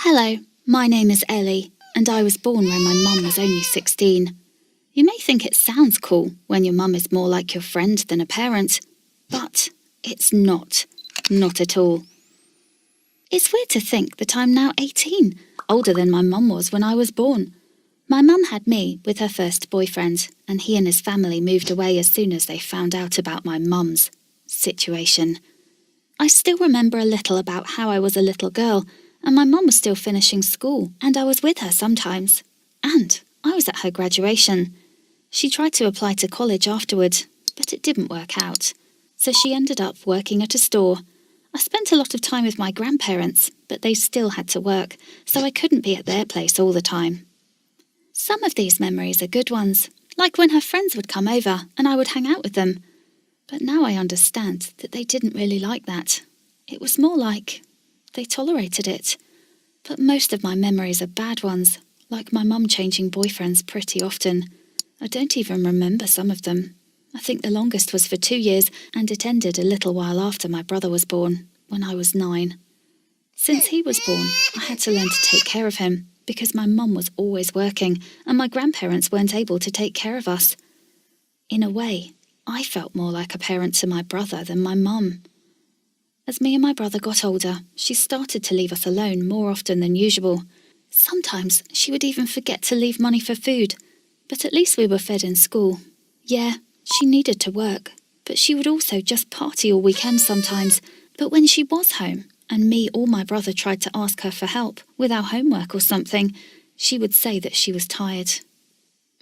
Hello, my name is Ellie, and I was born when my mum was only 16. You may think it sounds cool when your mum is more like your friend than a parent, but it's not. Not at all. It's weird to think that I'm now 18, older than my mum was when I was born. My mum had me with her first boyfriend, and he and his family moved away as soon as they found out about my mum's situation. I still remember a little about how I was a little girl, and my mum was still finishing school, and I was with her sometimes. And I was at her graduation. She tried to apply to college afterward, but it didn't work out. So she ended up working at a store. I spent a lot of time with my grandparents, but they still had to work, so I couldn't be at their place all the time. Some of these memories are good ones, like when her friends would come over and I would hang out with them. But now I understand that they didn't really like that. It was more like they tolerated it. But most of my memories are bad ones, like my mum changing boyfriends pretty often. I don't even remember some of them. I think the longest was for 2 years, and it ended a little while after my brother was born, when I was 9. Since he was born, I had to learn to take care of him, because my mum was always working, and my grandparents weren't able to take care of us. In a way, I felt more like a parent to my brother than my mum. As me and my brother got older, she started to leave us alone more often than usual. Sometimes she would even forget to leave money for food, but at least we were fed in school. Yeah, she needed to work, but she would also just party all weekend sometimes. But when she was home, and me or my brother tried to ask her for help with our homework or something, she would say that she was tired.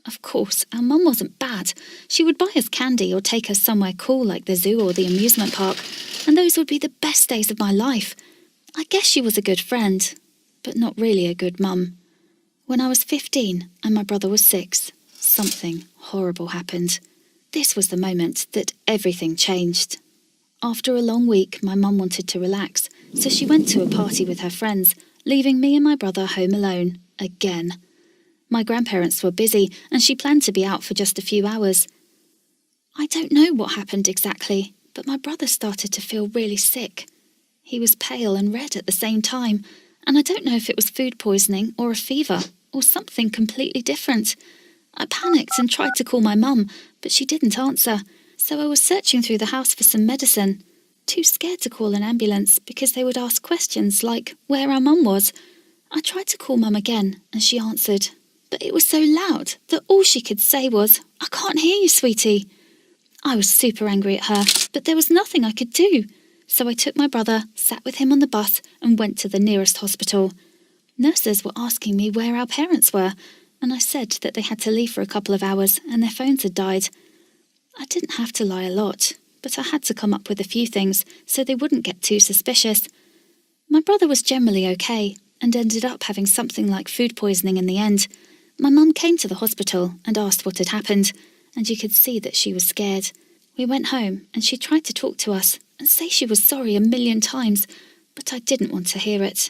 Of course, our mum wasn't bad. She would buy us candy or take us somewhere cool like the zoo or the amusement park, and those would be the best days of my life. I guess she was a good friend, but not really a good mum. When I was 15 and my brother was 6, something horrible happened. This was the moment that everything changed. After a long week, my mum wanted to relax, so she went to a party with her friends, leaving me and my brother home alone, again. My grandparents were busy, and she planned to be out for just a few hours. I don't know what happened exactly, but my brother started to feel really sick. He was pale and red at the same time, and I don't know if it was food poisoning or a fever, or something completely different. I panicked and tried to call my mum, but she didn't answer, so I was searching through the house for some medicine. Too scared to call an ambulance because they would ask questions like where our mum was. I tried to call mum again, and she answered, but it was so loud that all she could say was, "I can't hear you, sweetie." I was super angry at her, but there was nothing I could do. So I took my brother, sat with him on the bus, and went to the nearest hospital. Nurses were asking me where our parents were, and I said that they had to leave for a couple of hours and their phones had died. I didn't have to lie a lot, but I had to come up with a few things so they wouldn't get too suspicious. My brother was generally okay and ended up having something like food poisoning in the end. My mum came to the hospital and asked what had happened, and you could see that she was scared. We went home and she tried to talk to us and say she was sorry a million times, but I didn't want to hear it.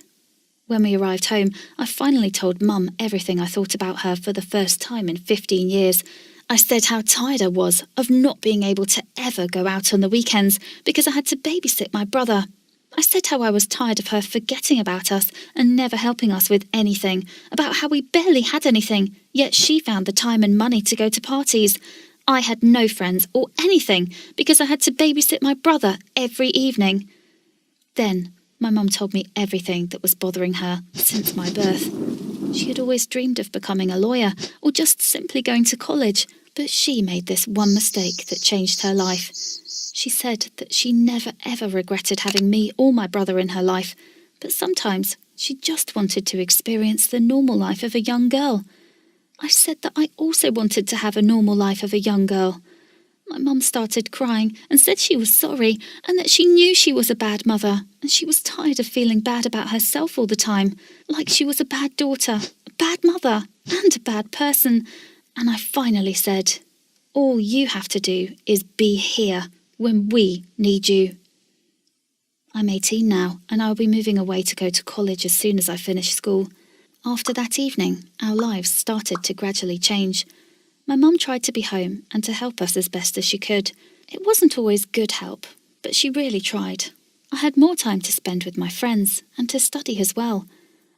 When we arrived home, I finally told Mum everything I thought about her for the first time in 15 years. I said how tired I was of not being able to ever go out on the weekends because I had to babysit my brother. I said how I was tired of her forgetting about us and never helping us with anything, about how we barely had anything, yet she found the time and money to go to parties. I had no friends or anything because I had to babysit my brother every evening. Then my mum told me everything that was bothering her since my birth. She had always dreamed of becoming a lawyer or just simply going to college, but she made this one mistake that changed her life. She said that she never ever regretted having me or my brother in her life, but sometimes she just wanted to experience the normal life of a young girl. I said that I also wanted to have a normal life of a young girl. My mum started crying and said she was sorry and that she knew she was a bad mother and she was tired of feeling bad about herself all the time, like she was a bad daughter, a bad mother and a bad person. And I finally said, all you have to do is be here when we need you. I'm 18 now and I'll be moving away to go to college as soon as I finish school. After that evening, our lives started to gradually change. My mum tried to be home and to help us as best as she could. It wasn't always good help, but she really tried. I had more time to spend with my friends and to study as well.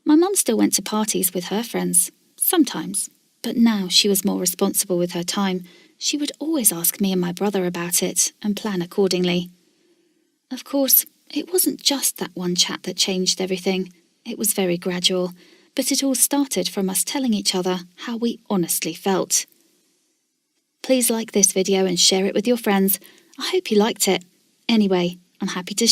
My mum still went to parties with her friends, sometimes, but now she was more responsible with her time. She would always ask me and my brother about it and plan accordingly. Of course, it wasn't just that one chat that changed everything. It was very gradual, but it all started from us telling each other how we honestly felt. Please like this video and share it with your friends. I hope you liked it. Anyway, I'm happy to